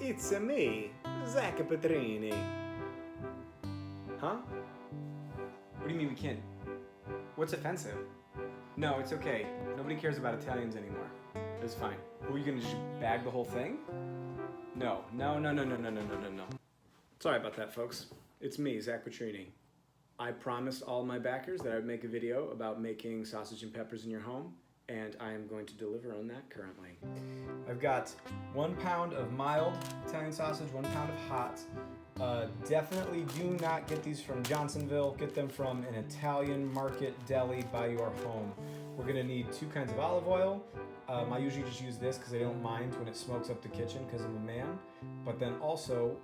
It's me, Zach Petrini. Huh? What do you mean we can't? What's offensive? No, it's okay. Nobody cares about Italians anymore. It's fine. Were you gonna just bag the whole thing? No. Sorry about that, folks. It's me, Zach Petrini. I promised all my backers that I would make a video about making sausage and peppers in your home, and I am going to deliver on that currently. I've got 1 pound of mild Italian sausage, 1 pound of hot. Definitely do not get these from Johnsonville. Get them from an Italian market deli by your home. We're gonna need 2 kinds of olive oil. I usually just use this because I don't mind when it smokes up the kitchen because I'm a man. But then also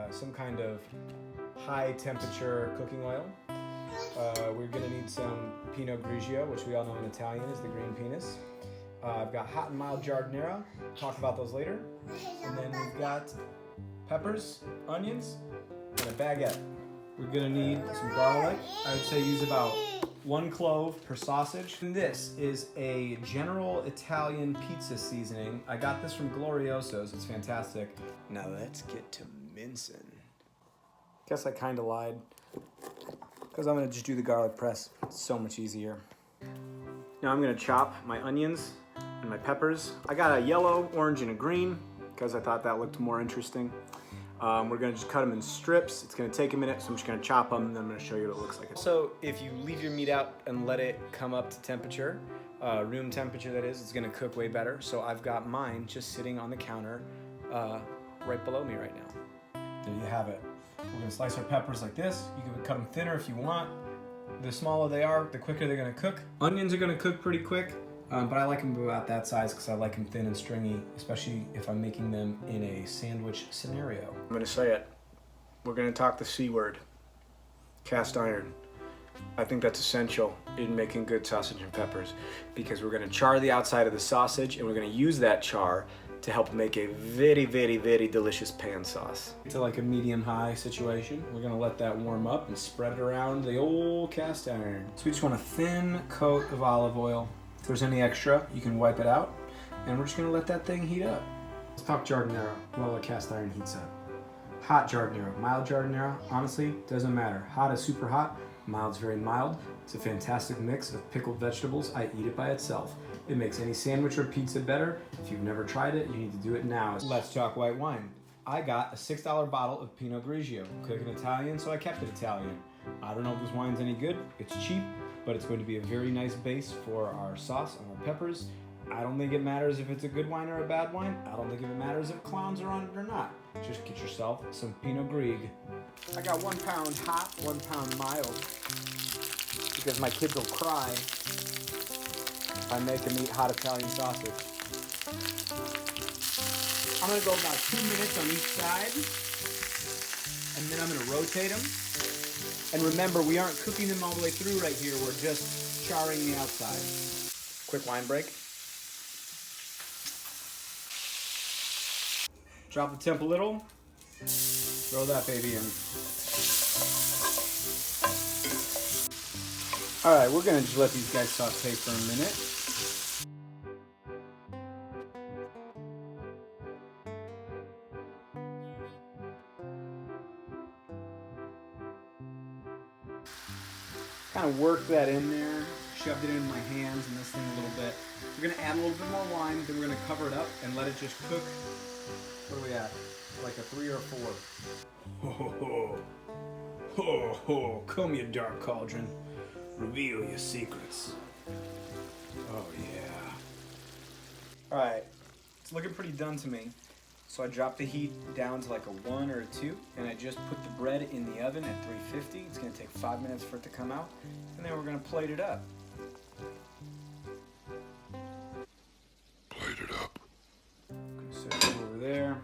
some kind of high temperature cooking oil. We're gonna need some Pinot Grigio, which we all know in Italian is the green penis. I've got hot and mild giardiniera. Talk about those later. And then we've got peppers, onions, and a baguette. We're gonna need some garlic. I would say use about 1 clove per sausage. And this is a general Italian pizza seasoning. I got this from Glorioso's, it's fantastic. Now let's get to mincing. Guess I kinda lied, because I'm gonna just do the garlic press. It's so much easier. Now I'm gonna chop my onions and my peppers. I got a yellow, orange, and a green, because I thought that looked more interesting. We're gonna just cut them in strips. It's gonna take a minute, so I'm just gonna chop them, and then I'm gonna show you what it looks like. So if you leave your meat out and let it come up to temperature, room temperature that is, it's gonna cook way better. So I've got mine just sitting on the counter right below me right now. There you have it. We're gonna slice our peppers like this. You can cut them thinner if you want. The smaller they are, the quicker they're gonna cook. Onions are gonna cook pretty quick. But I like them about that size because I like them thin and stringy, especially if I'm making them in a sandwich scenario. I'm gonna say it. We're gonna talk the C word. Cast iron. I think that's essential in making good sausage and peppers because we're gonna char the outside of the sausage and we're gonna use that char to help make a very, very, very delicious pan sauce. To like a medium-high situation. We're gonna let that warm up and spread it around the old cast iron. So we just want a thin coat of olive oil. If there's any extra, you can wipe it out. And we're just gonna let that thing heat up. Let's talk giardiniera while the cast iron heats up. Hot giardiniera, mild giardiniera, honestly, doesn't matter. Hot is super hot, mild's very mild. It's a fantastic mix of pickled vegetables. I eat it by itself. It makes any sandwich or pizza better. If you've never tried it, you need to do it now. Let's talk white wine. I got a $6 bottle of Pinot Grigio. Cooking Italian, so I kept it Italian. I don't know if this wine's any good. It's cheap, but it's going to be a very nice base for our sauce and our peppers. I don't think it matters if it's a good wine or a bad wine. I don't think it matters if clowns are on it or not. Just get yourself some Pinot Grig. I got 1 pound hot, 1 pound mild, because my kids will cry if I make them eat hot Italian sausage. I'm gonna go about 2 minutes on each side, and then I'm gonna rotate them. And remember, we aren't cooking them all the way through right here. We're just charring the outside. Quick wine break. Drop the temp a little. Throw that baby in. All right, we're gonna just let these guys saute for a minute. Kind of work that in there, shoved it in my hands and this thing a little bit. We're gonna add a little bit more wine, then we're gonna cover it up and let it just cook. What are we at? Like a 3 or 4. Ho ho ho. Ho ho, come you dark cauldron. Reveal your secrets. Oh yeah. All right, it's looking pretty done to me. So I dropped the heat down to like a 1 or a 2, and I just put the bread in the oven at 350. It's gonna take 5 minutes for it to come out, and then we're gonna plate it up. Plate it up. I'm gonna set it over there.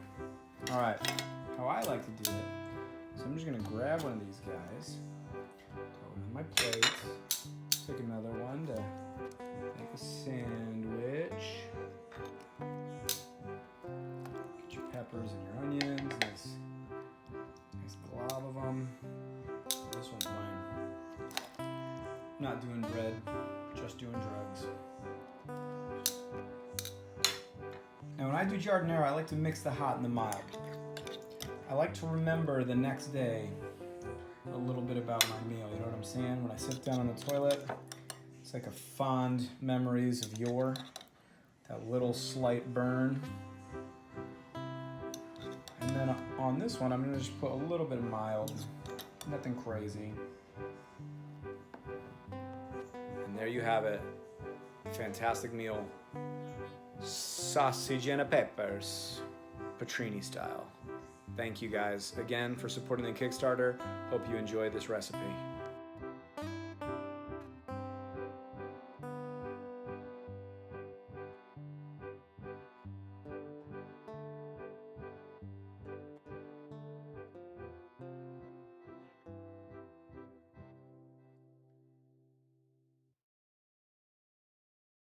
All right, how I like to do it, so I'm just gonna grab one of these guys, throw it on my plate, take another one to make a sandwich. Peppers and your onions, nice glob of them. This one's mine. Not doing bread, just doing drugs. Now when I do giardiniera, I like to mix the hot and the mild. I like to remember the next day a little bit about my meal. You know what I'm saying? When I sit down on the toilet, it's like a fond memories of that little slight burn. And then on this one, I'm gonna just put a little bit of mild, nothing crazy. And there you have it. Fantastic meal. Sausage and peppers, Petrini style. Thank you guys again for supporting the Kickstarter. Hope you enjoyed this recipe.